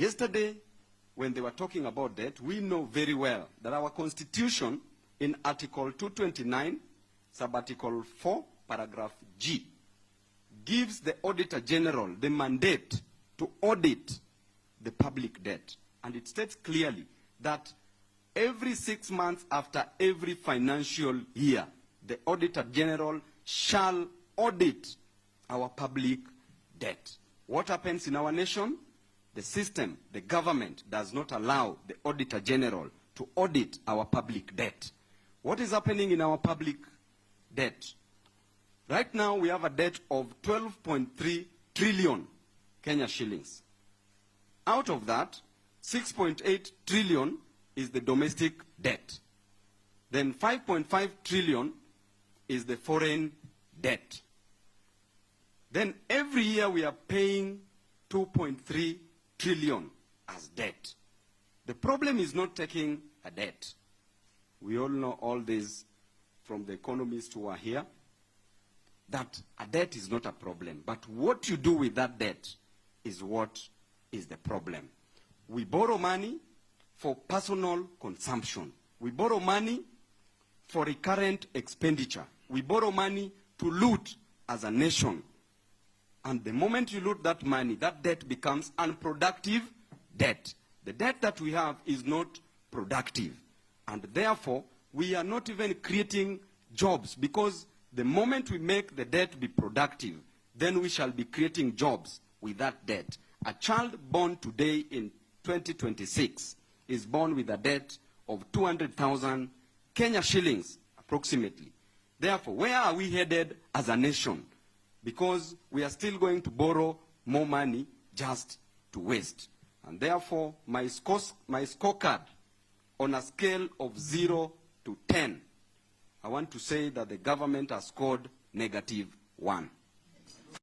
Yesterday, when they were talking about debt, we know very well that our Constitution in Article 229, Sub-Article 4, Paragraph G, gives the Auditor General the mandate to audit the public debt. And it states clearly that every 6 months after every financial year, the Auditor General shall audit our public debt. What happens in our nation? The system, the government, does not allow the Auditor General to audit our public debt. What is happening in our public debt? Right now, we have a debt of 12.3 trillion Kenya shillings. Out of that, 6.8 trillion is the domestic debt. Then 5.5 trillion is the foreign debt. Then every year we are paying 2.3 trillion as debt. The problem is not taking a debt. We all know all this from the economists who are here, that a debt is not a problem. But what you do with that debt is what is the problem. We borrow money for personal consumption. We borrow money for recurrent expenditure. We borrow money to loot as a nation. And the moment you loot that money, that debt becomes unproductive debt. The debt that we have is not productive. And therefore, we are not even creating jobs, because the moment we make the debt be productive, then we shall be creating jobs with that debt. A child born today in 2026 is born with a debt of 200,000 Kenya shillings, approximately. Therefore, where are we headed as a nation? Because we are still going to borrow more money just to waste. And therefore, my scorecard on a scale of 0 to 10, I want to say that the government has scored -1.